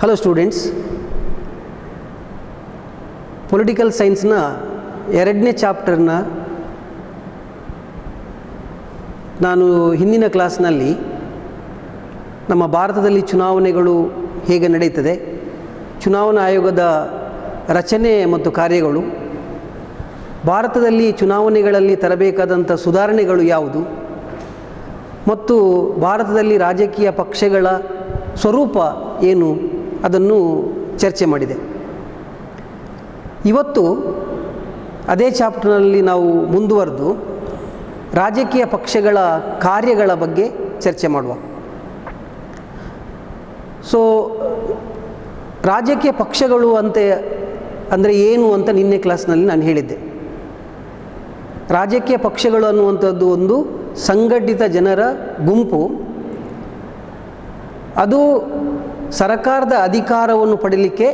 Hello students, political ಸೈನ್ಸ್ನ 2ನೇ ಚಾಪ್ಟರ್ನ ನಾನು ಹಿಂದಿನ ಕ್ಲಾಸ್ನಲ್ಲಿ ನಮ್ಮ ಭಾರತದಲ್ಲಿ ಚುನಾವಣೆಗಳು ಹೇಗೆ ನಡೆಯುತ್ತದೆ, ಚುನಾವಣಾ ಆಯೋಗದ ರಚನೆ ಮತ್ತು ಕಾರ್ಯಗಳು, ಭಾರತದಲ್ಲಿ ಚುನಾವಣೆಗಳಲ್ಲಿ ತರಬೇಕಾದಂಥ ಸುಧಾರಣೆಗಳು ಯಾವುದು ಮತ್ತು ಭಾರತದಲ್ಲಿ ರಾಜಕೀಯ ಪಕ್ಷಗಳ ಸ್ವರೂಪ ಏನು ಅದನ್ನು ಚರ್ಚೆ ಮಾಡಿದೆ. ಇವತ್ತು ಅದೇ ಚಾಪ್ಟರ್ನಲ್ಲಿ ನಾವು ಮುಂದುವರೆದು ರಾಜಕೀಯ ಪಕ್ಷಗಳ ಕಾರ್ಯಗಳ ಬಗ್ಗೆ ಚರ್ಚೆ ಮಾಡುವ. ಸೊ ರಾಜಕೀಯ ಪಕ್ಷಗಳು ಅಂದರೆ ಏನು ಅಂತ ನಿನ್ನೆ ಕ್ಲಾಸ್ನಲ್ಲಿ ನಾನು ಹೇಳಿದ್ದೆ. ರಾಜಕೀಯ ಪಕ್ಷಗಳು ಅನ್ನುವಂಥದ್ದು ಒಂದು ಸಂಘಟಿತ ಜನರ ಗುಂಪು. ಅದು ಸರ್ಕಾರದ ಅಧಿಕಾರವನ್ನು ಪಡೆಯಲಿಕ್ಕೆ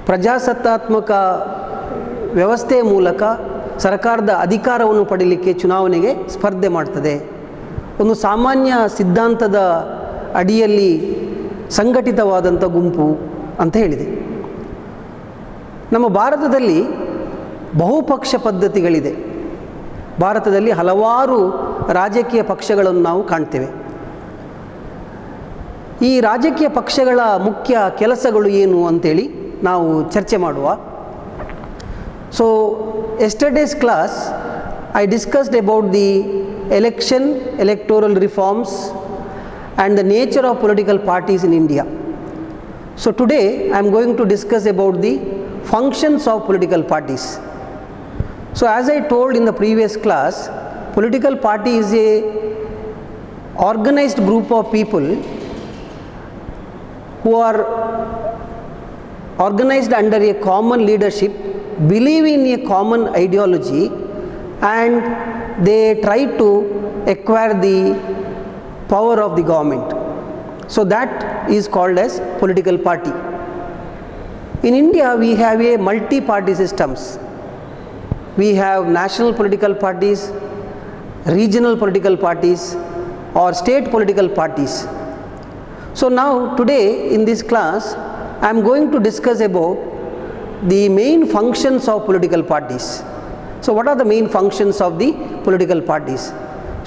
ಪ್ರಜಾಸತ್ತಾತ್ಮಕ ವ್ಯವಸ್ಥೆಯ ಮೂಲಕ ಸರ್ಕಾರದ ಅಧಿಕಾರವನ್ನು ಪಡೆಯಲಿಕ್ಕೆ ಚುನಾವಣೆಗೆ ಸ್ಪರ್ಧೆ ಮಾಡ್ತದೆ. ಒಂದು ಸಾಮಾನ್ಯ ಸಿದ್ಧಾಂತದ ಅಡಿಯಲ್ಲಿ ಸಂಘಟಿತವಾದಂಥ ಗುಂಪು ಅಂತ ಹೇಳಿದೆ. ನಮ್ಮ ಭಾರತದಲ್ಲಿ ಬಹುಪಕ್ಷ ಪದ್ಧತಿಗಳಿದೆ. ಭಾರತದಲ್ಲಿ ಹಲವಾರು ರಾಜಕೀಯ ಪಕ್ಷಗಳನ್ನು ನಾವು ಕಾಣ್ತೇವೆ. ಈ ರಾಜಕೀಯ ಪಕ್ಷಗಳ ಮುಖ್ಯ ಕೆಲಸಗಳು ಏನು ಅಂತೇಳಿ ನಾವು ಚರ್ಚೆ ಮಾಡುವ. So yesterday's class I discussed about the electoral reforms and the nature of political parties in India. So today I am going to discuss about the functions of political parties. So as I told in the previous class, political party is a organized group of people who are organized under a common leadership, believe in a common ideology, and they try to acquire the power of the government. So that is called as political party. In India we have a multi-party systems. We have national political parties, regional political parties, or state political parties. So now today in this class I am going to discuss about the main functions of political parties. So what are the main functions of the political parties?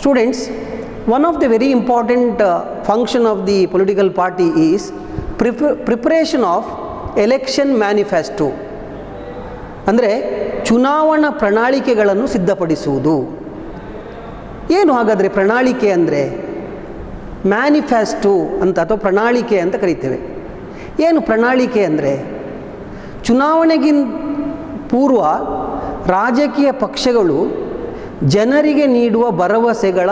Students, one of the very important function of the political party is preparation of election manifesto. ಅಂದರೆ ಚುನಾವಣಾ ಪ್ರಣಾಳಿಕೆಗಳನ್ನು ಸಿದ್ಧಪಡಿಸುವುದು. ಏನು ಹಾಗಾದರೆ ಪ್ರಣಾಳಿಕೆ ಅಂದರೆ? Manifesto ಅಂತ ಅಥವಾ ಪ್ರಣಾಳಿಕೆ ಅಂತ ಕರೀತೇವೆ. ಏನು ಪ್ರಣಾಳಿಕೆ ಅಂದರೆ? ಚುನಾವಣೆಗಿಂತ ಪೂರ್ವ ರಾಜಕೀಯ ಪಕ್ಷಗಳು ಜನರಿಗೆ ನೀಡುವ ಭರವಸೆಗಳ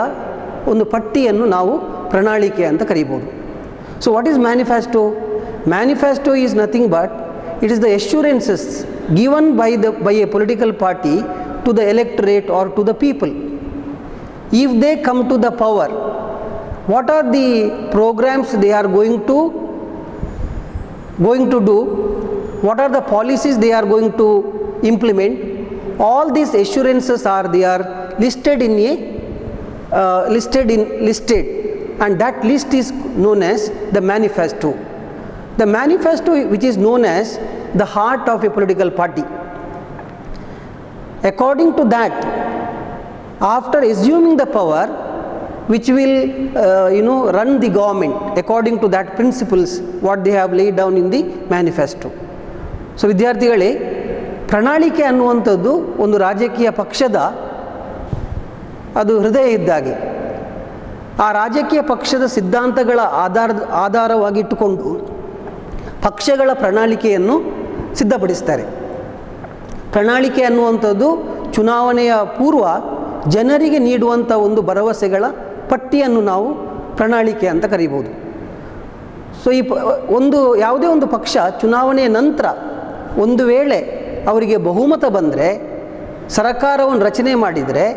ಒಂದು ಪಟ್ಟಿಯನ್ನು ನಾವು ಪ್ರಣಾಳಿಕೆ ಅಂತ ಕರೀಬೋದು. So what is manifesto? Manifesto is nothing but it is the assurances given by a political party to the electorate or to the people. If they come to the power, what are the programs they are going to do, what are the policies they are going to implement. All these assurances are listed and that list is known as the manifesto. The manifesto, which is known as the heart of a political party. According to that, after assuming the power, which will run the government according to that principles what they have laid down in the manifesto. So ವಿದ್ಯಾರ್ಥಿಗಳೇ, ಪ್ರಣಾಳಿಕೆ ಅನ್ನುವಂಥದ್ದು ಒಂದು ರಾಜಕೀಯ ಪಕ್ಷದ ಅದು ಹೃದಯ ಇದ್ದಾಗೆ. ಆ ರಾಜಕೀಯ ಪಕ್ಷದ ಸಿದ್ಧಾಂತಗಳ ಆಧಾರವಾಗಿಟ್ಟುಕೊಂಡು ಪಕ್ಷಗಳ ಪ್ರಣಾಳಿಕೆಯನ್ನು ಸಿದ್ಧಪಡಿಸ್ತಾರೆ. ಪ್ರಣಾಳಿಕೆ ಅನ್ನುವಂಥದ್ದು ಚುನಾವಣೆಯ ಪೂರ್ವ ಜನರಿಗೆ ನೀಡುವಂಥ ಒಂದು ಭರವಸೆಗಳ ಪಟ್ಟಿಯನ್ನು ನಾವು ಪ್ರಣಾಳಿಕೆ ಅಂತ ಕರೀಬೋದು. ಸೊ ಯಾವುದೇ ಒಂದು ಪಕ್ಷ ಚುನಾವಣೆಯ ನಂತರ ಒಂದು ವೇಳೆ ಅವರಿಗೆ ಬಹುಮತ ಬಂದರೆ, ಸರ್ಕಾರವನ್ನು ರಚನೆ ಮಾಡಿದರೆ,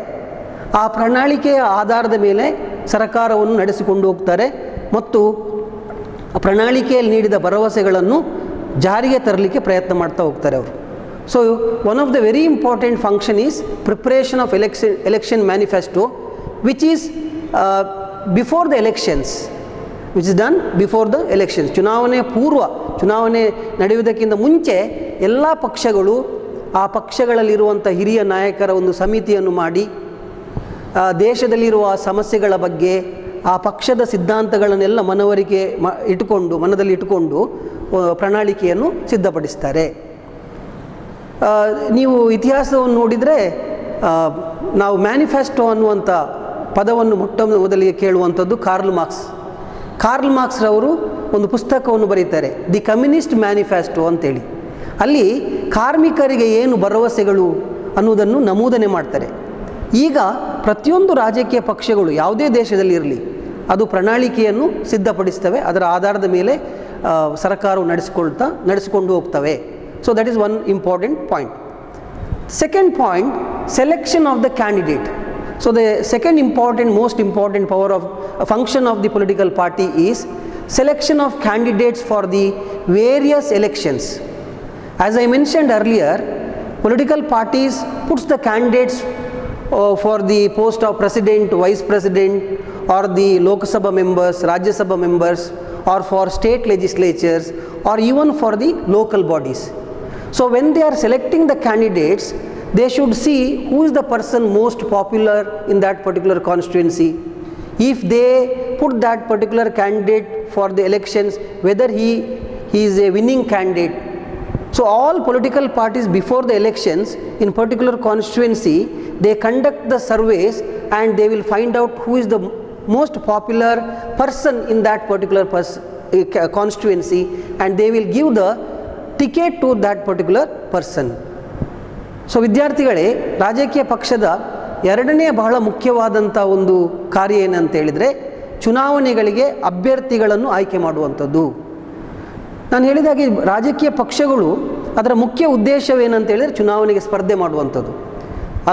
ಆ ಪ್ರಣಾಳಿಕೆಯ ಆಧಾರದ ಮೇಲೆ ಸರ್ಕಾರವನ್ನು ನಡೆಸಿಕೊಂಡು ಹೋಗ್ತಾರೆ ಮತ್ತು ಪ್ರಣಾಳಿಕೆಯಲ್ಲಿ ನೀಡಿದ ಭರವಸೆಗಳನ್ನು ಜಾರಿಗೆ ತರಲಿಕ್ಕೆ ಪ್ರಯತ್ನ ಮಾಡ್ತಾ ಹೋಗ್ತಾರೆ ಅವರು. So one of the very important function is preparation of election manifesto, which is before the elections. Which is done before the elections. ಚುನಾವಣೆ ಪೂರ್ವ, ಚುನಾವಣೆ ನಡೆಯುವುದಕ್ಕಿಂತ ಮುಂಚೆ ಎಲ್ಲ ಪಕ್ಷಗಳು ಆ ಪಕ್ಷಗಳಲ್ಲಿರುವಂಥ ಹಿರಿಯ ನಾಯಕರ ಒಂದು ಸಮಿತಿಯನ್ನು ಮಾಡಿ ದೇಶದಲ್ಲಿರುವ ಸಮಸ್ಯೆಗಳ ಬಗ್ಗೆ ಆ ಪಕ್ಷದ ಸಿದ್ಧಾಂತಗಳನ್ನೆಲ್ಲ ಮನದಲ್ಲಿ ಇಟ್ಟುಕೊಂಡು ಪ್ರಣಾಳಿಕೆಯನ್ನು ಸಿದ್ಧಪಡಿಸ್ತಾರೆ. ನೀವು ಇತಿಹಾಸವನ್ನು ನೋಡಿದರೆ ನಾವು ಮ್ಯಾನಿಫೆಸ್ಟೋ ಅನ್ನುವಂಥ ಪದವನ್ನು ಮೊದಲಿಗೆ ಕೇಳುವಂಥದ್ದು ಕಾರ್ಲ್ ಮಾರ್ಕ್ಸ್ ರವರು ಒಂದು ಪುಸ್ತಕವನ್ನು ಬರೀತಾರೆ, ದಿ ಕಮ್ಯುನಿಸ್ಟ್ ಮ್ಯಾನಿಫೆಸ್ಟೋ ಅಂತೇಳಿ. ಅಲ್ಲಿ ಕಾರ್ಮಿಕರಿಗೆ ಏನು ಭರವಸೆಗಳು ಅನ್ನುವುದನ್ನು ನಮೂದನೆ ಮಾಡ್ತಾರೆ. ಈಗ ಪ್ರತಿಯೊಂದು ರಾಜಕೀಯ ಪಕ್ಷಗಳು ಯಾವುದೇ ದೇಶದಲ್ಲಿ ಇರಲಿ ಅದು ಪ್ರಣಾಳಿಕೆಯನ್ನು ಸಿದ್ಧಪಡಿಸ್ತವೆ, ಅದರ ಆಧಾರದ ಮೇಲೆ ಸರ್ಕಾರವು ನಡೆಸಿಕೊಂಡು ಹೋಗ್ತವೆ. So that is one important point. Second point, selection of the candidate. So the second most important function of the political party is selection of candidates for the various elections. As I mentioned earlier, political parties puts the candidates for the post of president, vice president, or the Lok Sabha members, Rajya Sabha members, or for state legislatures, or even for the local bodies. So when they are selecting the candidates, they should see who is the person most popular in that particular constituency. If they put that particular candidate for the elections, whether he is a winning candidate. So all political parties before the elections in particular constituency, they conduct the surveys and they will find out who is the most popular person in that particular constituency, and they will give the ticket to that particular person. So ವಿದ್ಯಾರ್ಥಿಗಳೇ, ರಾಜಕೀಯ ಪಕ್ಷದ ಎರಡನೇ ಬಹಳ ಮುಖ್ಯವಾದಂಥ ಒಂದು ಕಾರ್ಯ ಏನಂತ ಹೇಳಿದರೆ ಚುನಾವಣೆಗಳಿಗೆ ಅಭ್ಯರ್ಥಿಗಳನ್ನು ಆಯ್ಕೆ ಮಾಡುವಂಥದ್ದು. ನಾನು ಹೇಳಿದಾಗೆ ರಾಜಕೀಯ ಪಕ್ಷಗಳು ಅದರ ಮುಖ್ಯ ಉದ್ದೇಶವೇನಂತ ಹೇಳಿದರೆ ಚುನಾವಣೆಗೆ ಸ್ಪರ್ಧೆ ಮಾಡುವಂಥದ್ದು.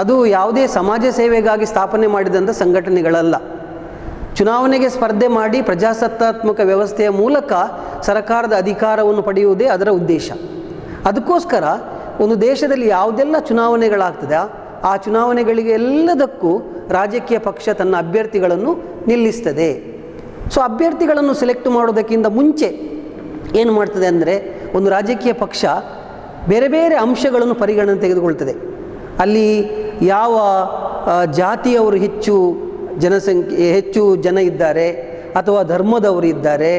ಅದು ಯಾವುದೇ ಸಮಾಜ ಸೇವೆಗಾಗಿ ಸ್ಥಾಪನೆ ಮಾಡಿದಂಥ ಸಂಘಟನೆಗಳಲ್ಲ. ಚುನಾವಣೆಗೆ ಸ್ಪರ್ಧೆ ಮಾಡಿ ಪ್ರಜಾಸತ್ತಾತ್ಮಕ ವ್ಯವಸ್ಥೆಯ ಮೂಲಕ ಸರ್ಕಾರದ ಅಧಿಕಾರವನ್ನು ಪಡೆಯುವುದೇ ಅದರ ಉದ್ದೇಶ. ಅದಕ್ಕೋಸ್ಕರ ಒಂದು ದೇಶದಲ್ಲಿ ಯಾವುದೆಲ್ಲ ಚುನಾವಣೆಗಳಾಗ್ತದೆ ಆ ಚುನಾವಣೆಗಳಿಗೆ ಎಲ್ಲದಕ್ಕೂ ರಾಜಕೀಯ ಪಕ್ಷ ತನ್ನ ಅಭ್ಯರ್ಥಿಗಳನ್ನು ನಿಲ್ಲಿಸ್ತದೆ. ಸೊ ಅಭ್ಯರ್ಥಿಗಳನ್ನು ಸೆಲೆಕ್ಟ್ ಮಾಡೋದಕ್ಕಿಂತ ಮುಂಚೆ ಏನು ಮಾಡ್ತದೆ ಅಂದರೆ, ಒಂದು ರಾಜಕೀಯ ಪಕ್ಷ ಬೇರೆ ಬೇರೆ ಅಂಶಗಳನ್ನು ಪರಿಗಣನೆ ತೆಗೆದುಕೊಳ್ತದೆ. ಅಲ್ಲಿ ಯಾವ ಜಾತಿಯವರು ಹೆಚ್ಚು ಜನ ಇದ್ದಾರೆ, ಅಥವಾ ಧರ್ಮದವರು ಇದ್ದಾರೆ,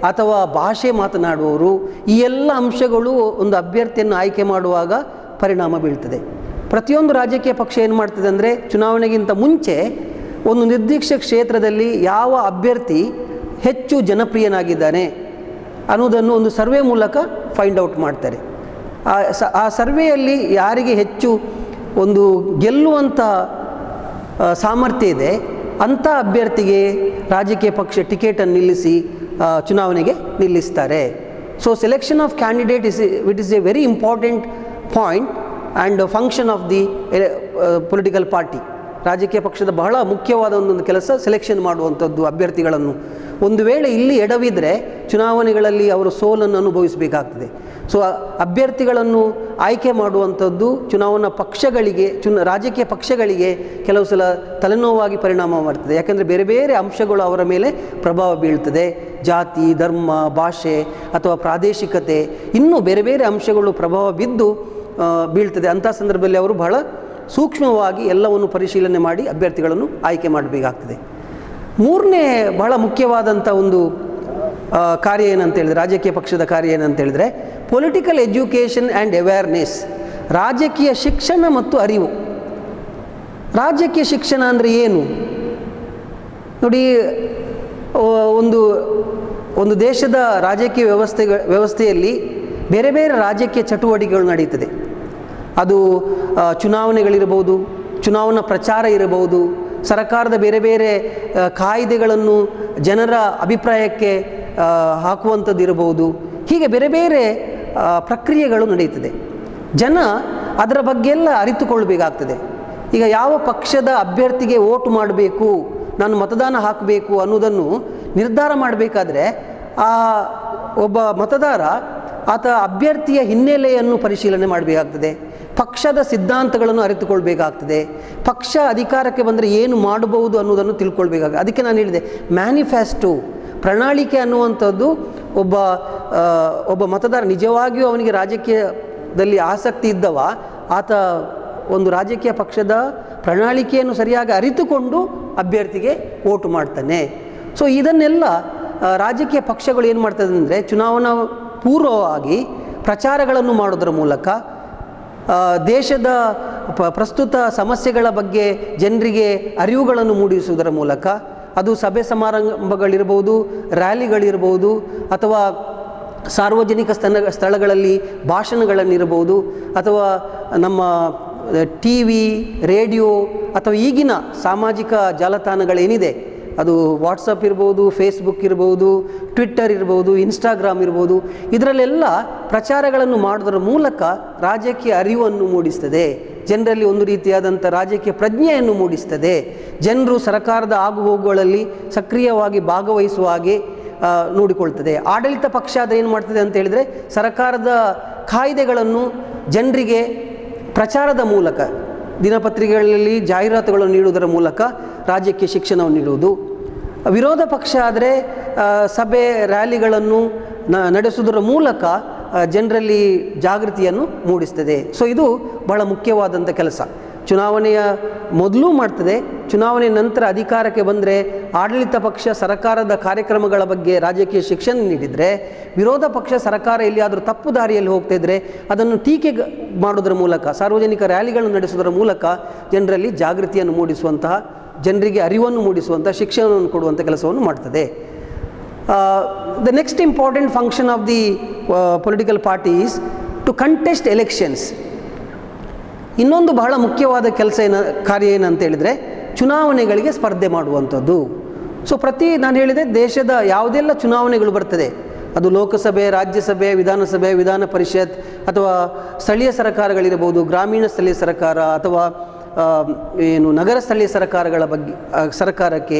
ಅಥವಾ ಭಾಷೆ ಮಾತನಾಡುವವರು, ಈ ಎಲ್ಲ ಅಂಶಗಳು ಒಂದು ಅಭ್ಯರ್ಥಿಯನ್ನು ಆಯ್ಕೆ ಮಾಡುವಾಗ ಪರಿಣಾಮ ಬೀಳ್ತದೆ. ಪ್ರತಿಯೊಂದು ರಾಜಕೀಯ ಪಕ್ಷ ಏನು ಮಾಡ್ತದೆ ಅಂದರೆ, ಚುನಾವಣೆಗಿಂತ ಮುಂಚೆ ಒಂದು ನಿರ್ದಿಷ್ಟ ಕ್ಷೇತ್ರದಲ್ಲಿ ಯಾವ ಅಭ್ಯರ್ಥಿ ಹೆಚ್ಚು ಜನಪ್ರಿಯನಾಗಿದ್ದಾನೆ ಅನ್ನೋದನ್ನು ಒಂದು ಸರ್ವೆ ಮೂಲಕ ಫೈಂಡ್ ಔಟ್ ಮಾಡ್ತಾರೆ. ಆ ಸರ್ವೆಯಲ್ಲಿ ಯಾರಿಗೆ ಹೆಚ್ಚು ಒಂದು ಗೆಲ್ಲುವಂಥ ಸಾಮರ್ಥ್ಯ ಇದೆ ಅಂಥ ಅಭ್ಯರ್ಥಿಗೆ ರಾಜಕೀಯ ಪಕ್ಷ ಟಿಕೆಟನ್ನು ನಿಲ್ಲಿಸಿ ಚುನಾವಣೆಗೆ ನಿಲ್ಲಿಸ್ತಾರೆ. So selection of candidate it is a very important point and function of the political party. ರಾಜಕೀಯ ಪಕ್ಷದ ಬಹಳ ಮುಖ್ಯವಾದ ಒಂದೊಂದು ಕೆಲಸ ಸೆಲೆಕ್ಷನ್ ಮಾಡುವಂಥದ್ದು ಅಭ್ಯರ್ಥಿಗಳನ್ನು. ಒಂದು ವೇಳೆ ಇಲ್ಲಿ ಎಡವಿದರೆ ಚುನಾವಣೆಗಳಲ್ಲಿ ಅವರು ಸೋಲನ್ನು ಅನುಭವಿಸಬೇಕಾಗ್ತದೆ. ಸೊ ಅಭ್ಯರ್ಥಿಗಳನ್ನು ಆಯ್ಕೆ ಮಾಡುವಂಥದ್ದು ಚುನಾವಣಾ ಪಕ್ಷಗಳಿಗೆ, ರಾಜಕೀಯ ಪಕ್ಷಗಳಿಗೆ ಕೆಲವು ಸಲ ತಲೆನೋವಾಗಿ ಪರಿಣಾಮ ಮಾಡ್ತದೆ. ಯಾಕೆಂದರೆ ಬೇರೆ ಬೇರೆ ಅಂಶಗಳು ಅವರ ಮೇಲೆ ಪ್ರಭಾವ ಬೀಳ್ತದೆ. ಜಾತಿ, ಧರ್ಮ, ಭಾಷೆ ಅಥವಾ ಪ್ರಾದೇಶಿಕತೆ, ಇನ್ನೂ ಬೇರೆ ಬೇರೆ ಅಂಶಗಳು ಪ್ರಭಾವ ಬೀಳ್ತದೆ. ಅಂಥ ಸಂದರ್ಭದಲ್ಲಿ ಅವರು ಬಹಳ ಸೂಕ್ಷ್ಮವಾಗಿ ಎಲ್ಲವನ್ನು ಪರಿಶೀಲನೆ ಮಾಡಿ ಅಭ್ಯರ್ಥಿಗಳನ್ನು ಆಯ್ಕೆ ಮಾಡಬೇಕಾಗ್ತದೆ. ಮೂರನೇ ಬಹಳ ಮುಖ್ಯವಾದಂಥ ಒಂದು ಕಾರ್ಯ ಏನಂತ ಹೇಳಿದರೆ, ರಾಜಕೀಯ ಪಕ್ಷದ ಕಾರ್ಯ ಏನಂತ ಹೇಳಿದರೆ ಪೊಲಿಟಿಕಲ್ ಎಜುಕೇಷನ್ ಆ್ಯಂಡ್ ಅವೇರ್ನೆಸ್. ರಾಜಕೀಯ ಶಿಕ್ಷಣ ಮತ್ತು ಅರಿವು. ರಾಜಕೀಯ ಶಿಕ್ಷಣ ಅಂದರೆ ಏನು ನೋಡಿ, ಒಂದು ದೇಶದ ರಾಜಕೀಯ ವ್ಯವಸ್ಥೆಯಲ್ಲಿ ಬೇರೆ ಬೇರೆ ರಾಜಕೀಯ ಚಟುವಟಿಕೆಗಳು ನಡೀತದೆ. ಅದು ಚುನಾವಣೆಗಳಿರ್ಬೋದು, ಚುನಾವಣಾ ಪ್ರಚಾರ ಇರಬಹುದು, ಸರ್ಕಾರದ ಬೇರೆ ಬೇರೆ ಕಾಯ್ದೆಗಳನ್ನು ಜನರ ಅಭಿಪ್ರಾಯಕ್ಕೆ ಹಾಕುವಂಥದ್ದು ಇರಬಹುದು. ಹೀಗೆ ಬೇರೆ ಬೇರೆ ಪ್ರಕ್ರಿಯೆಗಳು ನಡೀತದೆ. ಜನ ಅದರ ಬಗ್ಗೆ ಎಲ್ಲ ಅರಿತುಕೊಳ್ಬೇಕಾಗ್ತದೆ. ಈಗ ಯಾವ ಪಕ್ಷದ ಅಭ್ಯರ್ಥಿಗೆ ವೋಟ್ ಮಾಡಬೇಕು, ನಾನು ಮತದಾನ ಹಾಕಬೇಕು ಅನ್ನೋದನ್ನು ನಿರ್ಧಾರ ಮಾಡಬೇಕಾದ್ರೆ ಒಬ್ಬ ಮತದಾರ ಆತ ಅಭ್ಯರ್ಥಿಯ ಹಿನ್ನೆಲೆಯನ್ನು ಪರಿಶೀಲನೆ ಮಾಡಬೇಕಾಗ್ತದೆ, ಪಕ್ಷದ ಸಿದ್ಧಾಂತಗಳನ್ನು ಅರಿತುಕೊಳ್ಬೇಕಾಗ್ತದೆ, ಪಕ್ಷ ಅಧಿಕಾರಕ್ಕೆ ಬಂದರೆ ಏನು ಮಾಡಬಹುದು ಅನ್ನೋದನ್ನು ತಿಳ್ಕೊಳ್ಬೇಕಾಗ್ತದೆ. ಅದಕ್ಕೆ ನಾನು ಹೇಳಿದೆ ಮ್ಯಾನಿಫೆಸ್ಟೋ. ಪ್ರಣಾಳಿಕೆ ಅನ್ನುವಂಥದ್ದು ಒಬ್ಬ ಮತದಾರ ನಿಜವಾಗಿಯೂ ಅವನಿಗೆ ರಾಜಕೀಯದಲ್ಲಿ ಆಸಕ್ತಿ ಇದ್ದವ, ಆತ ಒಂದು ರಾಜಕೀಯ ಪಕ್ಷದ ಪ್ರಣಾಳಿಕೆಯನ್ನು ಸರಿಯಾಗಿ ಅರಿತುಕೊಂಡು ಅಭ್ಯರ್ಥಿಗೆ ವೋಟ್ ಮಾಡ್ತಾನೆ. ಸೊ ಇದನ್ನೆಲ್ಲ ರಾಜಕೀಯ ಪಕ್ಷಗಳು ಏನು ಮಾಡ್ತದೆ ಅಂದರೆ ಚುನಾವಣಾ ಪೂರ್ವವಾಗಿ ಪ್ರಚಾರಗಳನ್ನು ಮಾಡೋದರ ಮೂಲಕ ದೇಶದ ಪ್ರಸ್ತುತ ಸಮಸ್ಯೆಗಳ ಬಗ್ಗೆ ಜನರಿಗೆ ಅರಿವುಗಳನ್ನು ಮೂಡಿಸುವುದರ ಮೂಲಕ, ಅದು ಸಭೆ ಸಮಾರಂಭಗಳಿರ್ಬೋದು, ರ್ಯಾಲಿಗಳಿರ್ಬೋದು, ಅಥವಾ ಸಾರ್ವಜನಿಕ ಸ್ಥಳಗಳಲ್ಲಿ ಭಾಷಣಗಳನ್ನಿರ್ಬೋದು, ಅಥವಾ ನಮ್ಮ TV, ರೇಡಿಯೋ, ಅಥವಾ ಈಗಿನ ಸಾಮಾಜಿಕ ಜಾಲತಾಣಗಳೇನಿದೆ, ಅದು ವಾಟ್ಸಪ್ ಇರ್ಬೋದು, ಫೇಸ್ಬುಕ್ ಇರ್ಬೋದು, ಟ್ವಿಟ್ಟರ್ ಇರ್ಬೋದು, ಇನ್ಸ್ಟಾಗ್ರಾಮ್ ಇರ್ಬೋದು, ಇದರಲ್ಲೆಲ್ಲ ಪ್ರಚಾರಗಳನ್ನು ಮಾಡೋದರ ಮೂಲಕ ರಾಜಕೀಯ ಅರಿವನ್ನು ಮೂಡಿಸ್ತದೆ, ಜನರಲ್ಲಿ ಒಂದು ರೀತಿಯಾದಂಥ ರಾಜಕೀಯ ಪ್ರಜ್ಞೆಯನ್ನು ಮೂಡಿಸ್ತದೆ. ಜನರು ಸರ್ಕಾರದ ಆಗುಹೋಗುಗಳಲ್ಲಿ ಸಕ್ರಿಯವಾಗಿ ಭಾಗವಹಿಸುವ ಹಾಗೆ ನೋಡಿಕೊಳ್ತದೆ. ಆಡಳಿತ ಪಕ್ಷ ಅದು ಏನು ಮಾಡ್ತದೆ ಅಂತ ಹೇಳಿದರೆ, ಸರ್ಕಾರದ ಕಾಯ್ದೆಗಳನ್ನು ಜನರಿಗೆ ಪ್ರಚಾರದ ಮೂಲಕ, ದಿನಪತ್ರಿಕೆಗಳಲ್ಲಿ ಜಾಹೀರಾತುಗಳನ್ನು ನೀಡುವುದರ ಮೂಲಕ ರಾಜ್ಯಕ್ಕೆ ಶಿಕ್ಷಣವನ್ನು ನೀಡುವುದು. ವಿರೋಧ ಪಕ್ಷ ಆದರೆ ಸಭೆ ರ್ಯಾಲಿಗಳನ್ನು ನಡೆಸುವುದರ ಮೂಲಕ ಜನರಲ್ಲಿ ಜಾಗೃತಿಯನ್ನು ಮೂಡಿಸ್ತದೆ. ಸೊ ಇದು ಬಹಳ ಮುಖ್ಯವಾದಂಥ ಕೆಲಸ. ಚುನಾವಣೆಯ ಮೊದಲು ಮಾಡ್ತದೆ, ಚುನಾವಣೆ ನಂತರ ಅಧಿಕಾರಕ್ಕೆ ಬಂದರೆ ಆಡಳಿತ ಪಕ್ಷ ಸರ್ಕಾರದ ಕಾರ್ಯಕ್ರಮಗಳ ಬಗ್ಗೆ ರಾಜಕೀಯ ಶಿಕ್ಷಣ ನೀಡಿದರೆ, ವಿರೋಧ ಪಕ್ಷ ಸರ್ಕಾರ ಎಲ್ಲಿಯಾದರೂ ತಪ್ಪು ದಾರಿಯಲ್ಲಿ ಹೋಗ್ತಾ ಇದ್ದರೆ ಅದನ್ನು ಟೀಕೆ ಮಾಡೋದರ ಮೂಲಕ, ಸಾರ್ವಜನಿಕ ರ್ಯಾಲಿಗಳನ್ನು ನಡೆಸುವುದರ ಮೂಲಕ ಜನರಲ್ಲಿ ಜಾಗೃತಿಯನ್ನು ಮೂಡಿಸುವಂತಹ, ಜನರಿಗೆ ಅರಿವನ್ನು ಮೂಡಿಸುವಂಥ, ಶಿಕ್ಷಣವನ್ನು ಕೊಡುವಂಥ ಕೆಲಸವನ್ನು ಮಾಡ್ತದೆ. The next important function of the political party is to contest elections. ಇನ್ನೊಂದು ಬಹಳ ಮುಖ್ಯವಾದ ಕಾರ್ಯ ಏನಂತ ಹೇಳಿದರೆ ಚುನಾವಣೆಗಳಿಗೆ ಸ್ಪರ್ಧೆ ಮಾಡುವಂಥದ್ದು. ಸೊ ನಾನು ಹೇಳಿದೆ, ದೇಶದ ಯಾವುದೆಲ್ಲ ಚುನಾವಣೆಗಳು ಬರ್ತದೆ, ಅದು ಲೋಕಸಭೆ, ರಾಜ್ಯಸಭೆ, ವಿಧಾನಸಭೆ, ವಿಧಾನ ಪರಿಷತ್, ಅಥವಾ ಸ್ಥಳೀಯ ಸರ್ಕಾರಗಳಿರ್ಬೋದು, ಗ್ರಾಮೀಣ ಸ್ಥಳೀಯ ಸರ್ಕಾರ, ಅಥವಾ ನಗರ ಸ್ಥಳೀಯ ಸರ್ಕಾರಗಳ ಬಗ್ಗೆ ಸರ್ಕಾರಕ್ಕೆ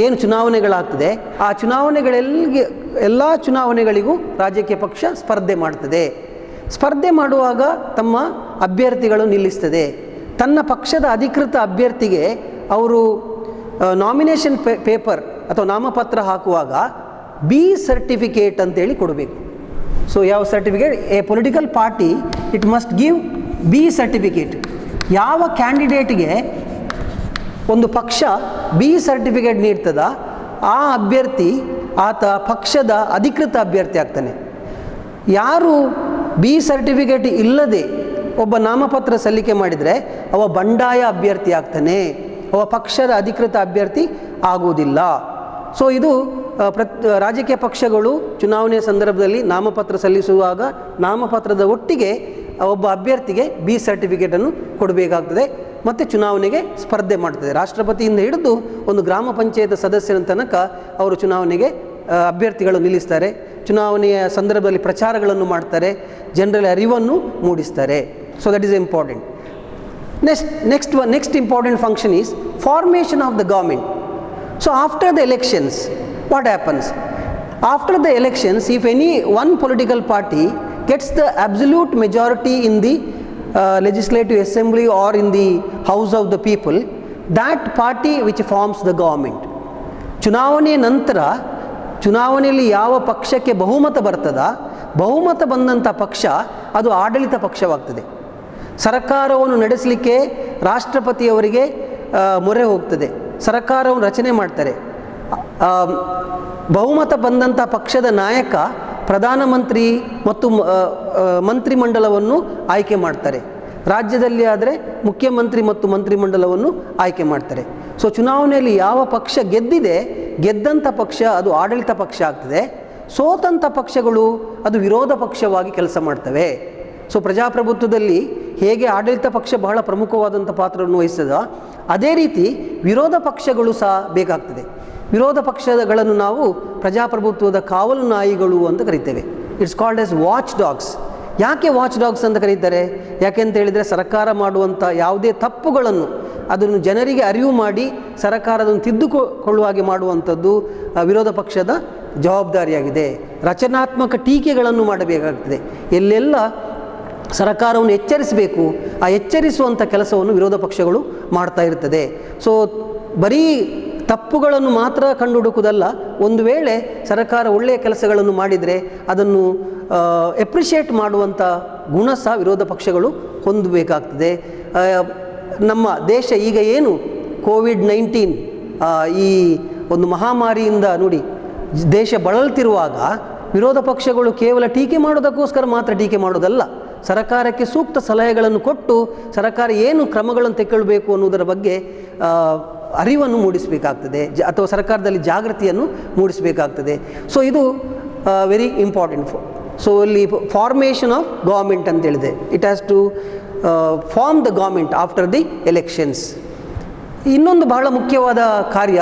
ಏನು ಚುನಾವಣೆಗಳಾಗ್ತದೆ, ಆ ಎಲ್ಲ ಚುನಾವಣೆಗಳಿಗೂ ರಾಜಕೀಯ ಪಕ್ಷ ಸ್ಪರ್ಧೆ ಮಾಡ್ತದೆ. ಸ್ಪರ್ಧೆ ಮಾಡುವಾಗ ತಮ್ಮ ಅಭ್ಯರ್ಥಿಗಳು ನಿಲ್ಲಿಸ್ತದೆ. ತನ್ನ ಪಕ್ಷದ ಅಧಿಕೃತ ಅಭ್ಯರ್ಥಿಗೆ ಅವರು ನಾಮಿನೇಷನ್ ಪೇಪರ್ ಅಥವಾ ನಾಮಪತ್ರ ಹಾಕುವಾಗ B ಸರ್ಟಿಫಿಕೇಟ್ ಅಂತೇಳಿ ಕೊಡಬೇಕು. ಸೊ ಯಾವ certificate? A political party it must give B certificate. ಯಾವ ಕ್ಯಾಂಡಿಡೇಟ್ಗೆ ಒಂದು ಪಕ್ಷ B ಸರ್ಟಿಫಿಕೇಟ್ ನೀಡ್ತದ, ಆ ಅಭ್ಯರ್ಥಿ ಆತ ಪಕ್ಷದ ಅಧಿಕೃತ ಅಭ್ಯರ್ಥಿ ಆಗ್ತಾನೆ. ಯಾರು B ಸರ್ಟಿಫಿಕೇಟ್ ಇಲ್ಲದೆ ಒಬ್ಬ ನಾಮಪತ್ರ ಸಲ್ಲಿಕೆ ಮಾಡಿದರೆ ಅವ ಬಂಡಾಯ ಅಭ್ಯರ್ಥಿ ಆಗ್ತಾನೆ, ಅವ ಪಕ್ಷದ ಅಧಿಕೃತ ಅಭ್ಯರ್ಥಿ ಆಗುವುದಿಲ್ಲ. ಸೊ ಇದು ರಾಜಕೀಯ ಪಕ್ಷಗಳು ಚುನಾವಣೆಯ ಸಂದರ್ಭದಲ್ಲಿ ನಾಮಪತ್ರ ಸಲ್ಲಿಸುವಾಗ ನಾಮಪತ್ರದ ಒಟ್ಟಿಗೆ ಒಬ್ಬ ಅಭ್ಯರ್ಥಿಗೆ B ಸರ್ಟಿಫಿಕೇಟನ್ನು ಕೊಡಬೇಕಾಗ್ತದೆ ಮತ್ತು ಚುನಾವಣೆಗೆ ಸ್ಪರ್ಧೆ ಮಾಡ್ತದೆ. ರಾಷ್ಟ್ರಪತಿಯಿಂದ ಹಿಡಿದು ಒಂದು ಗ್ರಾಮ ಪಂಚಾಯತ್ ಸದಸ್ಯರ ತನಕ ಅವರು ಚುನಾವಣೆಗೆ ಅಭ್ಯರ್ಥಿಗಳು ನಿಲ್ಲಿಸ್ತಾರೆ, ಚುನಾವಣೆಯ ಸಂದರ್ಭದಲ್ಲಿ ಪ್ರಚಾರಗಳನ್ನು ಮಾಡ್ತಾರೆ, ಜನರಲ್ಲಿ ಅರಿವನ್ನು ಮೂಡಿಸ್ತಾರೆ. So that is important. Next important function is formation of the government. So after the elections what happens? After the elections, if any one political party gets the absolute majority in the legislative assembly or in the house of the people, that party which forms the government. ಚುನಾವಣೆ ನಂತರ ಚುನಾವಣೆಯಲ್ಲಿ ಯಾವ ಪಕ್ಷಕ್ಕೆ ಬಹುಮತ ಬರ್ತದ, ಬಹುಮತ ಬಂದಂಥ ಪಕ್ಷ ಅದು ಆಡಳಿತ ಪಕ್ಷವಾಗ್ತದೆ. ಸರ್ಕಾರವನ್ನು ನಡೆಸಲಿಕ್ಕೆ ರಾಷ್ಟ್ರಪತಿಯವರಿಗೆ ಮೊರೆ ಹೋಗ್ತದೆ, ಸರ್ಕಾರವನ್ನು ರಚನೆ ಮಾಡ್ತಾರೆ. ಬಹುಮತ ಬಂದಂಥ ಪಕ್ಷದ ನಾಯಕ ಪ್ರಧಾನಮಂತ್ರಿ ಮತ್ತು ಮಂತ್ರಿಮಂಡಲವನ್ನು ಆಯ್ಕೆ ಮಾಡ್ತಾರೆ. ರಾಜ್ಯದಲ್ಲಿ ಆದರೆ ಮುಖ್ಯಮಂತ್ರಿ ಮತ್ತು ಮಂತ್ರಿಮಂಡಲವನ್ನು ಆಯ್ಕೆ ಮಾಡ್ತಾರೆ. ಸೊ ಚುನಾವಣೆಯಲ್ಲಿ ಯಾವ ಪಕ್ಷ ಗೆದ್ದಂಥ ಪಕ್ಷ ಅದು ಆಡಳಿತ ಪಕ್ಷ ಆಗ್ತದೆ, ಸೋತಂಥ ಪಕ್ಷಗಳು ಅದು ವಿರೋಧ ಪಕ್ಷವಾಗಿ ಕೆಲಸ ಮಾಡ್ತವೆ. ಸೊ ಪ್ರಜಾಪ್ರಭುತ್ವದಲ್ಲಿ ಹೇಗೆ ಆಡಳಿತ ಪಕ್ಷ ಬಹಳ ಪ್ರಮುಖವಾದಂಥ ಪಾತ್ರವನ್ನು ವಹಿಸ್ತದೋ ಅದೇ ರೀತಿ ವಿರೋಧ ಪಕ್ಷಗಳು ಸಹ ಬೇಕಾಗ್ತದೆ. ವಿರೋಧ ಪಕ್ಷಗಳನ್ನು ನಾವು ಪ್ರಜಾಪ್ರಭುತ್ವದ ಕಾವಲು ನಾಯಿಗಳು ಅಂತ ಕರಿತೇವೆ. It's called as watch dogs. ಯಾಕೆ ವಾಚ್ ಡಾಗ್ಸ್ ಅಂತ ಕರೀತಾರೆ? ಯಾಕೆಂತ ಹೇಳಿದರೆ ಸರ್ಕಾರ ಮಾಡುವಂಥ ಯಾವುದೇ ತಪ್ಪುಗಳನ್ನು ಅದನ್ನು ಜನರಿಗೆ ಅರಿವು ಮಾಡಿ ಸರ್ಕಾರದನ್ನು ತಿದ್ದುಕೊಳ್ಳುವ ಹಾಗೆ ಮಾಡುವಂಥದ್ದು ವಿರೋಧ ಪಕ್ಷದ ಜವಾಬ್ದಾರಿಯಾಗಿದೆ. ರಚನಾತ್ಮಕ ಟೀಕೆಗಳನ್ನು ಮಾಡಬೇಕಾಗ್ತದೆ. ಎಲ್ಲೆಲ್ಲ ಸರ್ಕಾರವನ್ನು ಎಚ್ಚರಿಸಬೇಕು ಆ ಎಚ್ಚರಿಸುವಂಥ ಕೆಲಸವನ್ನು ವಿರೋಧ ಪಕ್ಷಗಳು ಮಾಡ್ತಾ ಇರ್ತದೆ. ಸೊ ಬರೀ ತಪ್ಪುಗಳನ್ನು ಮಾತ್ರ ಕಂಡುಹುಡುಕುವುದಲ್ಲ, ಒಂದು ವೇಳೆ ಸರ್ಕಾರ ಒಳ್ಳೆಯ ಕೆಲಸಗಳನ್ನು ಮಾಡಿದರೆ ಅದನ್ನು ಎಪ್ರಿಷಿಯೇಟ್ ಮಾಡುವಂಥ ಗುಣ ಸಹ ವಿರೋಧ ಪಕ್ಷಗಳು ಹೊಂದಬೇಕಾಗ್ತದೆ. ನಮ್ಮ ದೇಶ ಈಗ ಏನು ಕೋವಿಡ್-19 ಈ ಒಂದು ಮಹಾಮಾರಿಯಿಂದ ನೋಡಿ ದೇಶ ಬಳಲ್ತಿರುವಾಗ ವಿರೋಧ ಪಕ್ಷಗಳು ಕೇವಲ ಟೀಕೆ ಮಾಡೋದಕ್ಕೋಸ್ಕರ ಮಾತ್ರ ಟೀಕೆ ಮಾಡೋದಲ್ಲ, ಸರ್ಕಾರಕ್ಕೆ ಸೂಕ್ತ ಸಲಹೆಗಳನ್ನು ಕೊಟ್ಟು ಸರ್ಕಾರ ಏನು ಕ್ರಮಗಳನ್ನು ತೆಗೊಳ್ಬೇಕು ಅನ್ನೋದರ ಬಗ್ಗೆ ಅರಿವನ್ನು ಮೂಡಿಸಬೇಕಾಗ್ತದೆ, ಅಥವಾ ಸರ್ಕಾರದಲ್ಲಿ ಜಾಗೃತಿಯನ್ನು ಮೂಡಿಸಬೇಕಾಗ್ತದೆ. ಸೊ ಇದು ವೆರಿ ಇಂಪಾರ್ಟೆಂಟ್. ಸೊ ಇಲ್ಲಿ ಫಾರ್ಮೇಷನ್ ಆಫ್ ಗೌರ್ಮೆಂಟ್ ಅಂತ ಹೇಳಿದೆ. It has to form the government after the elections. ಇನ್ನೊಂದು ಬಹಳ ಮುಖ್ಯವಾದ ಕಾರ್ಯ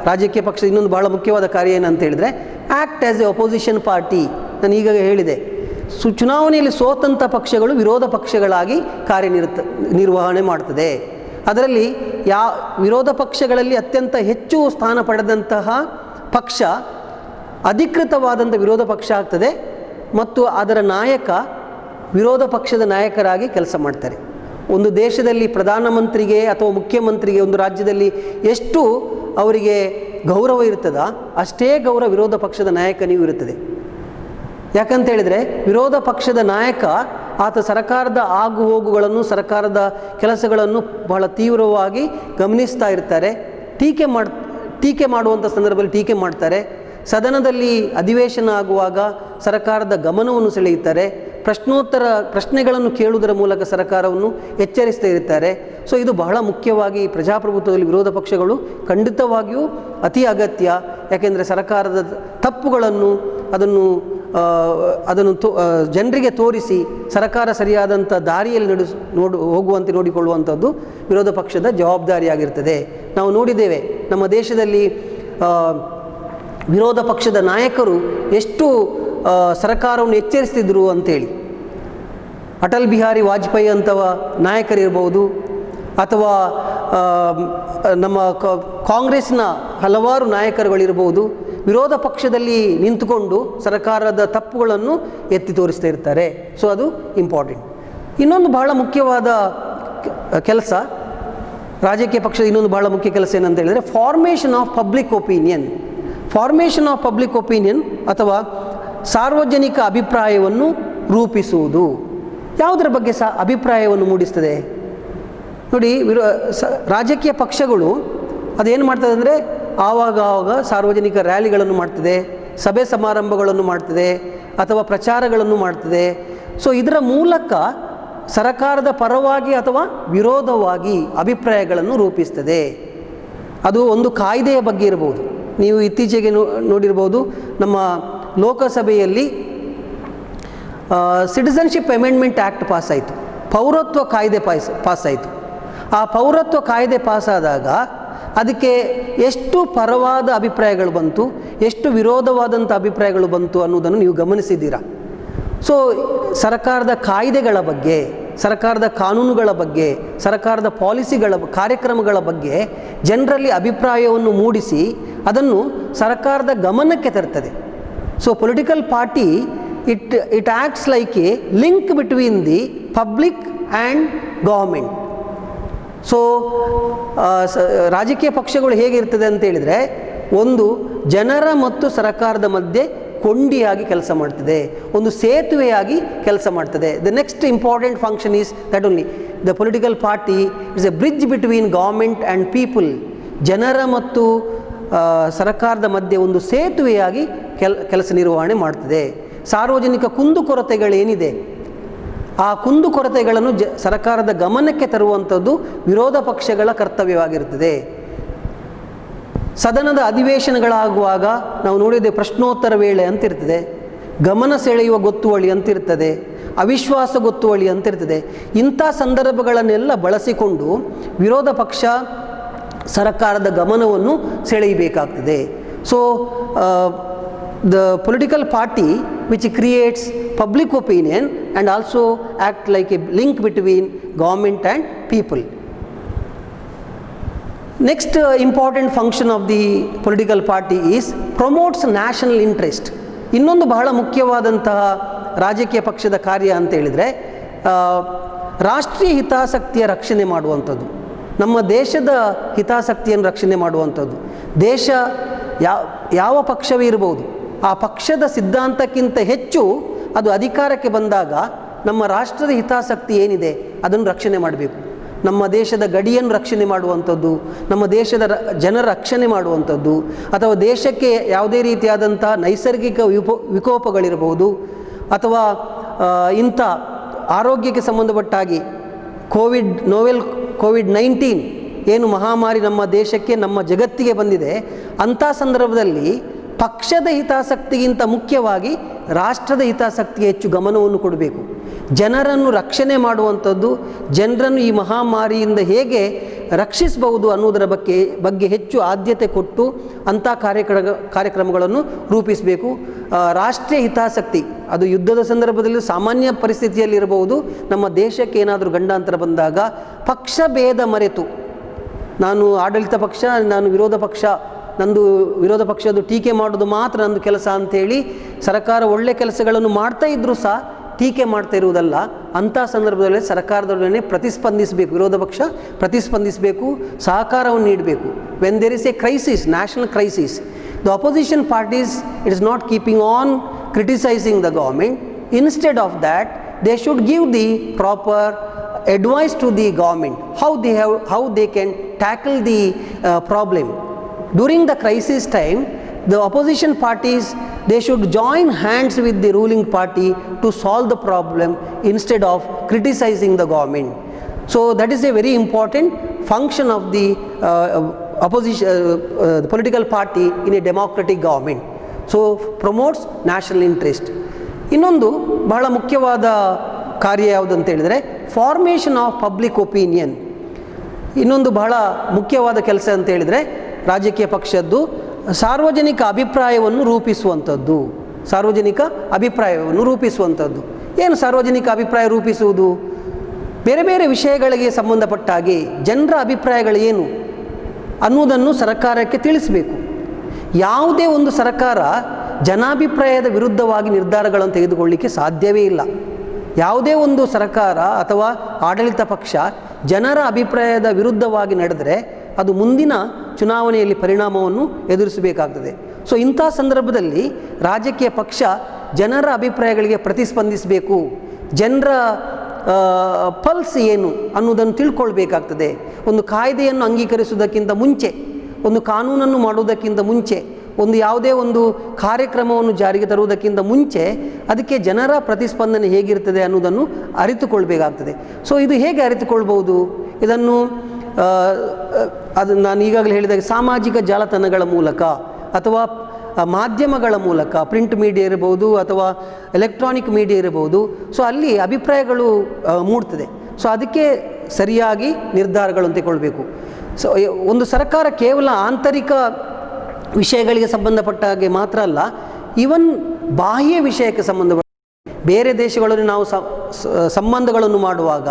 ರಾಜಕೀಯ ಪಕ್ಷ, ಇನ್ನೊಂದು ಬಹಳ ಮುಖ್ಯವಾದ ಕಾರ್ಯ ಏನಂತ ಹೇಳಿದರೆ act as A opposition party. ನಾನು ಈಗ ಹೇಳಿದೆ, ಚುನಾವಣೆಯಲ್ಲಿ ಸೋತಂಥ ಪಕ್ಷಗಳು ವಿರೋಧ ಪಕ್ಷಗಳಾಗಿ ನಿರ್ವಹಣೆ ಮಾಡ್ತದೆ. ಅದರಲ್ಲಿ ವಿರೋಧ ಪಕ್ಷಗಳಲ್ಲಿ ಅತ್ಯಂತ ಹೆಚ್ಚು ಸ್ಥಾನ ಪಡೆದಂತಹ ಪಕ್ಷ ಅಧಿಕೃತವಾದಂಥ ವಿರೋಧ ಪಕ್ಷ ಆಗ್ತದೆ ಮತ್ತು ಅದರ ನಾಯಕ ವಿರೋಧ ಪಕ್ಷದ ನಾಯಕರಾಗಿ ಕೆಲಸ ಮಾಡ್ತಾರೆ. ಒಂದು ದೇಶದಲ್ಲಿ ಪ್ರಧಾನಮಂತ್ರಿಗೆ ಅಥವಾ ಮುಖ್ಯಮಂತ್ರಿಗೆ ಒಂದು ರಾಜ್ಯದಲ್ಲಿ ಎಷ್ಟು ಅವರಿಗೆ ಗೌರವ ಇರ್ತದ ಅಷ್ಟೇ ಗೌರವ ವಿರೋಧ ಪಕ್ಷದ ನಾಯಕನಿಗೂ ಇರುತ್ತದೆ. ಯಾಕಂತ ಹೇಳಿದರೆ ವಿರೋಧ ಪಕ್ಷದ ನಾಯಕ ಆತ ಸರ್ಕಾರದ ಆಗು ಹೋಗುಗಳನ್ನು, ಸರ್ಕಾರದ ಕೆಲಸಗಳನ್ನು ಬಹಳ ತೀವ್ರವಾಗಿ ಗಮನಿಸ್ತಾ ಇರ್ತಾರೆ. ಟೀಕೆ ಮಾಡುವಂಥ ಸಂದರ್ಭದಲ್ಲಿ ಟೀಕೆ ಮಾಡ್ತಾರೆ. ಸದನದಲ್ಲಿ ಅಧಿವೇಶನ ಆಗುವಾಗ ಸರ್ಕಾರದ ಗಮನವನ್ನು ಸೆಳೆಯುತ್ತಾರೆ. ಪ್ರಶ್ನೆಗಳನ್ನು ಕೇಳುವುದರ ಮೂಲಕ ಸರ್ಕಾರವನ್ನು ಎಚ್ಚರಿಸ್ತಾ ಇರ್ತಾರೆ. ಸೊ ಇದು ಬಹಳ ಮುಖ್ಯವಾಗಿ ಪ್ರಜಾಪ್ರಭುತ್ವದಲ್ಲಿ ವಿರೋಧ ಪಕ್ಷಗಳು ಖಂಡಿತವಾಗಿಯೂ ಅತಿ ಅಗತ್ಯ. ಯಾಕೆಂದರೆ ಸರ್ಕಾರದ ತಪ್ಪುಗಳನ್ನು ಅದನ್ನು ಜನರಿಗೆ ತೋರಿಸಿ ಸರ್ಕಾರ ಸರಿಯಾದಂಥ ದಾರಿಯಲ್ಲಿ ಹೋಗುವಂತೆ ನೋಡಿಕೊಳ್ಳುವಂಥದ್ದು ವಿರೋಧ ಪಕ್ಷದ ಜವಾಬ್ದಾರಿಯಾಗಿರ್ತದೆ. ನಾವು ನೋಡಿದ್ದೇವೆ ನಮ್ಮ ದೇಶದಲ್ಲಿ ವಿರೋಧ ಪಕ್ಷದ ನಾಯಕರು ಎಷ್ಟು ಸರ್ಕಾರವನ್ನು ಎಚ್ಚರಿಸ್ತಿದ್ರು ಅಂತೇಳಿ. ಅಟಲ್ ಬಿಹಾರಿ ವಾಜಪೇಯಿ ಅಂತವ ನಾಯಕರಿರ್ಬೋದು, ಅಥವಾ ನಮ್ಮ ಕಾಂಗ್ರೆಸ್ನ ಹಲವಾರು ನಾಯಕರುಗಳಿರ್ಬೋದು, ವಿರೋಧ ಪಕ್ಷದಲ್ಲಿ ನಿಂತುಕೊಂಡು ಸರ್ಕಾರದ ತಪ್ಪುಗಳನ್ನು ಎತ್ತಿ ತೋರಿಸ್ತಾ ಇರ್ತಾರೆ. ಸೊ ಅದು ಇಂಪಾರ್ಟೆಂಟ್. ಇನ್ನೊಂದು ಬಹಳ ಮುಖ್ಯವಾದ ಕೆಲಸ ರಾಜಕೀಯ ಪಕ್ಷದ ಇನ್ನೊಂದು ಬಹಳ ಮುಖ್ಯ ಕೆಲಸ ಏನಂತ ಹೇಳಿದರೆ formation of public opinion. Formation of public opinion ಅಥವಾ ಸಾರ್ವಜನಿಕ ಅಭಿಪ್ರಾಯವನ್ನು ರೂಪಿಸುವುದು. ಯಾವುದರ ಬಗ್ಗೆ ಸಹ ಅಭಿಪ್ರಾಯವನ್ನು ಮೂಡಿಸ್ತದೆ ನೋಡಿ. ರಾಜಕೀಯ ಪಕ್ಷಗಳು ಅದೇನು ಮಾಡ್ತದೆ ಅಂದರೆ ಆವಾಗ ಸಾರ್ವಜನಿಕ ರ್ಯಾಲಿಗಳನ್ನು ಮಾಡ್ತದೆ, ಸಭೆ ಸಮಾರಂಭಗಳನ್ನು ಮಾಡ್ತದೆ, ಅಥವಾ ಪ್ರಚಾರಗಳನ್ನು ಮಾಡ್ತದೆ. ಸೊ ಇದರ ಮೂಲಕ ಸರ್ಕಾರದ ಪರವಾಗಿ ಅಥವಾ ವಿರೋಧವಾಗಿ ಅಭಿಪ್ರಾಯಗಳನ್ನು ರೂಪಿಸ್ತದೆ. ಅದು ಒಂದು ಕಾಯ್ದೆಯ ಬಗ್ಗೆ ಇರಬಹುದು. ನೀವು ಇತ್ತೀಚೆಗೆ ನೋಡಿರ್ಬೋದು, ನಮ್ಮ ಲೋಕಸಭೆಯಲ್ಲಿ ಸಿಟಿಸನ್ಶಿಪ್ ಅಮೆಂಡ್ಮೆಂಟ್ ಆ್ಯಕ್ಟ್ ಪಾಸಾಯಿತು, ಪೌರತ್ವ ಕಾಯ್ದೆ ಪಾಸಾಯಿತು. ಆ ಪೌರತ್ವ ಕಾಯ್ದೆ ಪಾಸಾದಾಗ ಅದಕ್ಕೆ ಎಷ್ಟು ಪರವಾದ ಅಭಿಪ್ರಾಯಗಳು ಬಂತು, ಎಷ್ಟು ವಿರೋಧವಾದಂಥ ಅಭಿಪ್ರಾಯಗಳು ಬಂತು ಅನ್ನೋದನ್ನು ನೀವು ಗಮನಿಸಿದ್ದೀರಾ. ಸೊ ಸರ್ಕಾರದ ಕಾಯ್ದೆಗಳ ಬಗ್ಗೆ, ಸರ್ಕಾರದ ಕಾನೂನುಗಳ ಬಗ್ಗೆ, ಸರ್ಕಾರದ ಕಾರ್ಯಕ್ರಮಗಳ ಬಗ್ಗೆ ಜನರಲ್ಲಿ ಅಭಿಪ್ರಾಯವನ್ನು ಮೂಡಿಸಿ ಅದನ್ನು ಸರ್ಕಾರದ ಗಮನಕ್ಕೆ ತರ್ತದೆ. So political party it acts like a link between the public and government. So ರಾಜಕೀಯ ಪಕ್ಷಗಳು ಹೇಗಿರ್ತದೆ ಅಂತ ಹೇಳಿದರೆ, ಒಂದು ಜನರ ಮತ್ತು ಸರ್ಕಾರದ ಮಧ್ಯೆ ಕೊಂಡಿಯಾಗಿ ಕೆಲಸ ಮಾಡ್ತದೆ, ಒಂದು ಸೇತುವೆಯಾಗಿ ಕೆಲಸ ಮಾಡ್ತದೆ. The next important function is that only the political party is A bridge between government and people. ಜನರ ಮತ್ತು ಸರ್ಕಾರದ ಮಧ್ಯೆ ಒಂದು ಸೇತುವೆಯಾಗಿ ಕೆಲಸ ನಿರ್ವಹಣೆ ಮಾಡ್ತದೆ. ಸಾರ್ವಜನಿಕ ಕುಂದುಕೊರತೆಗಳೇನಿದೆ ಆ ಕುಂದುಕೊರತೆಗಳನ್ನು ಸರ್ಕಾರದ ಗಮನಕ್ಕೆ ತರುವಂಥದ್ದು ವಿರೋಧ ಪಕ್ಷಗಳ ಕರ್ತವ್ಯವಾಗಿರುತ್ತದೆ. ಸದನದ ಅಧಿವೇಶನಗಳಾಗುವಾಗ ನಾವು ನೋಡಿದ್ದೇವೆ, ಪ್ರಶ್ನೋತ್ತರ ವೇಳೆ ಅಂತಿರ್ತದೆ, ಗಮನ ಸೆಳೆಯುವ ಗೊತ್ತುವಳಿ ಅಂತಿರ್ತದೆ, ಅವಿಶ್ವಾಸ ಗೊತ್ತುವಳಿ ಅಂತಿರ್ತದೆ. ಇಂಥ ಸಂದರ್ಭಗಳನ್ನೆಲ್ಲ ಬಳಸಿಕೊಂಡು ವಿರೋಧ ಪಕ್ಷ ಸರ್ಕಾರದ ಗಮನವನ್ನು ಸೆಳೆಯಬೇಕಾಗ್ತದೆ. So the political party which creates public opinion and also act like a link between government and people. Next important function of the political party is promotes national interest. ಇನ್ನೊಂದು ಬಹಳ ಮುಖ್ಯವಾದಂತಹ ರಾಜಕೀಯ ಪಕ್ಷದ ಕಾರ್ಯ ಅಂತ ಹೇಳಿದರೆ ರಾಷ್ಟ್ರೀಯ ಹಿತಾಸಕ್ತಿಯ ರಕ್ಷಣೆ ಮಾಡುವಂಥದ್ದು, ನಮ್ಮ ದೇಶದ ಹಿತಾಸಕ್ತಿಯನ್ನು ರಕ್ಷಣೆ ಮಾಡುವಂಥದ್ದು, ದೇಶ ಯಾವ ಪಕ್ಷವೇ ಇರಬಹುದು, ಆ ಪಕ್ಷದ ಸಿದ್ಧಾಂತಕ್ಕಿಂತ ಹೆಚ್ಚು ಅದು ಅಧಿಕಾರಕ್ಕೆ ಬಂದಾಗ ನಮ್ಮ ರಾಷ್ಟ್ರದ ಹಿತಾಸಕ್ತಿ ಏನಿದೆ ಅದನ್ನು ರಕ್ಷಣೆ ಮಾಡಬೇಕು. ನಮ್ಮ ದೇಶದ ಗಡಿಯನ್ನು ರಕ್ಷಣೆ ಮಾಡುವಂಥದ್ದು, ನಮ್ಮ ದೇಶದ ಜನರ ರಕ್ಷಣೆ ಮಾಡುವಂಥದ್ದು, ಅಥವಾ ದೇಶಕ್ಕೆ ಯಾವುದೇ ರೀತಿಯಾದಂಥ ನೈಸರ್ಗಿಕ ವಿಕೋಪಗಳಿರಬಹುದು, ಅಥವಾ ಇಂಥ ಆರೋಗ್ಯಕ್ಕೆ ಸಂಬಂಧಪಟ್ಟಾಗಿ ನೋವೆಲ್ ಕೋವಿಡ್-19 ಏನು ಮಹಾಮಾರಿ ನಮ್ಮ ದೇಶಕ್ಕೆ ನಮ್ಮ ಜಗತ್ತಿಗೆ ಬಂದಿದೆ, ಅಂಥ ಸಂದರ್ಭದಲ್ಲಿ ಪಕ್ಷದ ಹಿತಾಸಕ್ತಿಗಿಂತ ಮುಖ್ಯವಾಗಿ ರಾಷ್ಟ್ರದ ಹಿತಾಸಕ್ತಿಗೆ ಹೆಚ್ಚು ಗಮನವನ್ನು ಕೊಡಬೇಕು. ಜನರನ್ನು ರಕ್ಷಣೆ ಮಾಡುವಂಥದ್ದು, ಜನರನ್ನು ಈ ಮಹಾಮಾರಿಯಿಂದ ಹೇಗೆ ರಕ್ಷಿಸಬಹುದು ಅನ್ನೋದರ ಬಗ್ಗೆ ಹೆಚ್ಚು ಆದ್ಯತೆ ಕೊಟ್ಟು ಅಂಥ ಕಾರ್ಯಕ್ರಮಗಳನ್ನು ರೂಪಿಸಬೇಕು. ರಾಷ್ಟ್ರೀಯ ಹಿತಾಸಕ್ತಿ ಅದು ಯುದ್ಧದ ಸಂದರ್ಭದಲ್ಲಿ ಸಾಮಾನ್ಯ ಪರಿಸ್ಥಿತಿಯಲ್ಲಿರಬಹುದು, ನಮ್ಮ ದೇಶಕ್ಕೆ ಏನಾದರೂ ಗಂಡಾಂತರ ಬಂದಾಗ ಪಕ್ಷ ಭೇದ ಮರೆತು ನಾನು ಆಡಳಿತ ಪಕ್ಷ, ನಾನು ವಿರೋಧ ಪಕ್ಷ, ನಂದು ವಿರೋಧ ಪಕ್ಷದ ಟೀಕೆ ಮಾಡೋದು ಮಾತ್ರ ನಂದು ಕೆಲಸ ಅಂಥೇಳಿ ಸರ್ಕಾರ ಒಳ್ಳೆ ಕೆಲಸಗಳನ್ನು ಮಾಡ್ತಾ ಇದ್ದರೂ ಸಹ ಟೀಕೆ ಮಾಡ್ತಾ ಇರುವುದಲ್ಲ. ಅಂಥ ಸಂದರ್ಭದಲ್ಲಿ ಸರ್ಕಾರದೊಡನೆ ಪ್ರತಿಸ್ಪಂದಿಸಬೇಕು, ವಿರೋಧ ಪಕ್ಷ ಪ್ರತಿಸ್ಪಂದಿಸಬೇಕು, ಸಹಕಾರವನ್ನು ನೀಡಬೇಕು. When there is a crisis, national crisis, the opposition parties it is not keeping on criticising the government. Instead of that they should give the proper advice to the government how they can tackle the problem. During the crisis time, the opposition parties, they should join hands with the ruling party to solve the problem instead of criticizing the government. So that is a very important function of the opposition, the political party in a democratic government. So promotes national interest. ಇನ್ನೊಂದು ಬಹಳ ಮುಖ್ಯವಾದ ಕಾರ್ಯ ಯಾವುದು ಅಂತ ಹೇಳಿದರೆ formation of public opinion. ಇನ್ನೊಂದು ಬಹಳ ಮುಖ್ಯವಾದ ಕೆಲಸ ಅಂತ ಹೇಳಿದರೆ ರಾಜಕೀಯ ಪಕ್ಷದ್ದು ಸಾರ್ವಜನಿಕ ಅಭಿಪ್ರಾಯವನ್ನು ರೂಪಿಸುವಂಥದ್ದು. ಸಾರ್ವಜನಿಕ ಅಭಿಪ್ರಾಯವನ್ನು ರೂಪಿಸುವಂಥದ್ದು ಏನು ಸಾರ್ವಜನಿಕ ಅಭಿಪ್ರಾಯ ರೂಪಿಸುವುದು? ಬೇರೆ ಬೇರೆ ವಿಷಯಗಳಿಗೆ ಸಂಬಂಧಪಟ್ಟ ಹಾಗೆ ಜನರ ಅಭಿಪ್ರಾಯಗಳು ಏನು ಅನ್ನುವುದನ್ನು ಸರ್ಕಾರಕ್ಕೆ ತಿಳಿಸಬೇಕು. ಯಾವುದೇ ಒಂದು ಸರ್ಕಾರ ಜನಾಭಿಪ್ರಾಯದ ವಿರುದ್ಧವಾಗಿ ನಿರ್ಧಾರಗಳನ್ನು ತೆಗೆದುಕೊಳ್ಳಲಿಕ್ಕೆ ಸಾಧ್ಯವೇ ಇಲ್ಲ. ಯಾವುದೇ ಒಂದು ಸರ್ಕಾರ ಅಥವಾ ಆಡಳಿತ ಪಕ್ಷ ಜನರ ಅಭಿಪ್ರಾಯದ ವಿರುದ್ಧವಾಗಿ ನಡೆದರೆ ಅದು ಮುಂದಿನ ಚುನಾವಣೆಯಲ್ಲಿ ಪರಿಣಾಮವನ್ನು ಎದುರಿಸಬೇಕಾಗ್ತದೆ. ಸೊ ಇಂಥ ಸಂದರ್ಭದಲ್ಲಿ ರಾಜಕೀಯ ಪಕ್ಷ ಜನರ ಅಭಿಪ್ರಾಯಗಳಿಗೆ ಪ್ರತಿಸ್ಪಂದಿಸಬೇಕು. ಜನರ ಪಲ್ಸ್ ಏನು ಅನ್ನೋದನ್ನು ತಿಳ್ಕೊಳ್ಬೇಕಾಗ್ತದೆ. ಒಂದು ಕಾಯ್ದೆಯನ್ನು ಅಂಗೀಕರಿಸುವುದಕ್ಕಿಂತ ಮುಂಚೆ, ಒಂದು ಕಾನೂನನ್ನು ಮಾಡುವುದಕ್ಕಿಂತ ಮುಂಚೆ, ಒಂದು ಯಾವುದೇ ಒಂದು ಕಾರ್ಯಕ್ರಮವನ್ನು ಜಾರಿಗೆ ತರುವುದಕ್ಕಿಂತ ಮುಂಚೆ ಅದಕ್ಕೆ ಜನರ ಪ್ರತಿಸ್ಪಂದನೆ ಹೇಗಿರ್ತದೆ ಅನ್ನೋದನ್ನು ಅರಿತುಕೊಳ್ಬೇಕಾಗ್ತದೆ. ಸೊ ಇದು ಹೇಗೆ ಅರಿತುಕೊಳ್ಬೋದು? ಇದನ್ನು ನಾನು ಈಗಾಗಲೇ ಹೇಳಿದಾಗ ಸಾಮಾಜಿಕ ಜಾಲತಾಣಗಳ ಮೂಲಕ ಅಥವಾ ಮಾಧ್ಯಮಗಳ ಮೂಲಕ, ಪ್ರಿಂಟ್ ಮೀಡಿಯಾ ಇರಬಹುದು ಅಥವಾ ಎಲೆಕ್ಟ್ರಾನಿಕ್ ಮೀಡಿಯಾ ಇರಬಹುದು. ಸೊ ಅಲ್ಲಿ ಅಭಿಪ್ರಾಯಗಳು ಮೂಡ್ತದೆ. ಸೊ ಅದಕ್ಕೆ ಸರಿಯಾಗಿ ನಿರ್ಧಾರಗಳನ್ನು ತೆಗೊಳ್ಬೇಕು. ಸೊ ಒಂದು ಸರ್ಕಾರ ಕೇವಲ ಆಂತರಿಕ ವಿಷಯಗಳಿಗೆ ಸಂಬಂಧಪಟ್ಟ ಹಾಗೆ ಮಾತ್ರ ಅಲ್ಲ, ಈವನ್ ಬಾಹ್ಯ ವಿಷಯಕ್ಕೆ ಸಂಬಂಧಪಟ್ಟ ಬೇರೆ ದೇಶಗಳಲ್ಲಿ ನಾವು ಸಂಬಂಧಗಳನ್ನು ಮಾಡುವಾಗ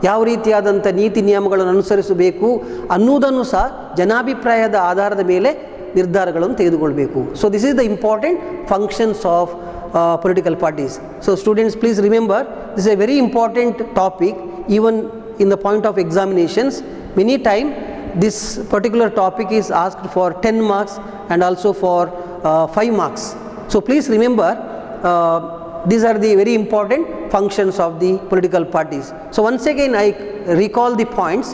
ಯಾವ ರೀತಿಯಾದಂಥ ನೀತಿ ನಿಯಮಗಳನ್ನು ಅನುಸರಿಸಬೇಕು ಅನ್ನುವುದನ್ನು ಸಹ ಜನಾಭಿಪ್ರಾಯದ ಆಧಾರದ ಮೇಲೆ ನಿರ್ಧಾರಗಳನ್ನು ತೆಗೆದುಕೊಳ್ಬೇಕು. So this is the important functions of political parties. So students, please remember, this is A very important topic even in the point of examinations. Many time this particular topic is asked for 10 marks and also for 5 marks. So please remember, these are the very important functions of the political parties. So once again I recall the points.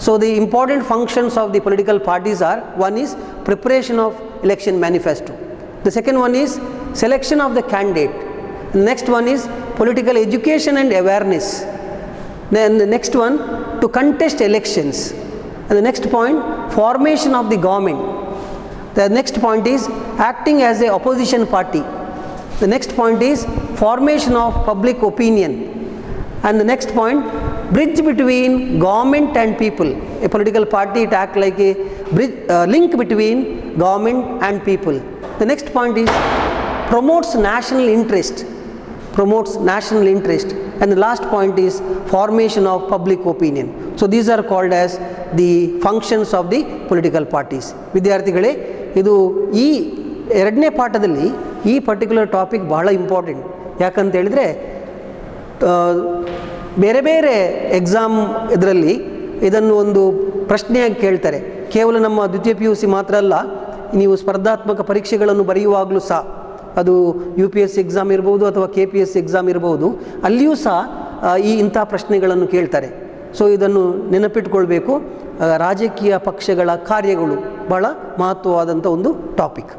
So the important functions of the political parties are: one is preparation of election manifesto, the second one is selection of the candidate, the next one is political education and awareness, then the next one to contest elections, and the next point formation of the government, the next point is acting as a opposition party, the next point is formation of public opinion, and the next point bridge between government and people. A political party it act like a bridge, link between government and people. The next point is promotes national interest, and the last point is formation of public opinion. So these are called as the functions of the political parties. ವಿದ್ಯಾರ್ಥಿಗಳೇ, ಇದು ಈ ಎರಡನೇ ಪಾಠದಲ್ಲಿ ಈ particular topic ಬಹಳ important. ಯಾಕಂತ ಹೇಳಿದರೆ ಬೇರೆ ಬೇರೆ ಎಕ್ಸಾಮ್ ಇದರಲ್ಲಿ ಇದನ್ನು ಒಂದು ಪ್ರಶ್ನೆಯಾಗಿ ಕೇಳ್ತಾರೆ. ಕೇವಲ ನಮ್ಮ ದ್ವಿತೀಯ PUC ಮಾತ್ರ ಅಲ್ಲ, ನೀವು ಸ್ಪರ್ಧಾತ್ಮಕ ಪರೀಕ್ಷೆಗಳನ್ನು ಬರೆಯುವಾಗಲೂ ಸಹ, ಅದು UPSC ಎಕ್ಸಾಮ್ ಇರ್ಬೋದು ಅಥವಾ KPSC ಎಕ್ಸಾಮ್ ಇರ್ಬೋದು, ಅಲ್ಲಿಯೂ ಸಹ ಇಂಥ ಪ್ರಶ್ನೆಗಳನ್ನು ಕೇಳ್ತಾರೆ. ಸೊ ಇದನ್ನು ನೆನಪಿಟ್ಕೊಳ್ಬೇಕು. ರಾಜಕೀಯ ಪಕ್ಷಗಳ ಕಾರ್ಯಗಳು ಬಹಳ ಮಹತ್ವವಾದಂಥ ಒಂದು ಟಾಪಿಕ್.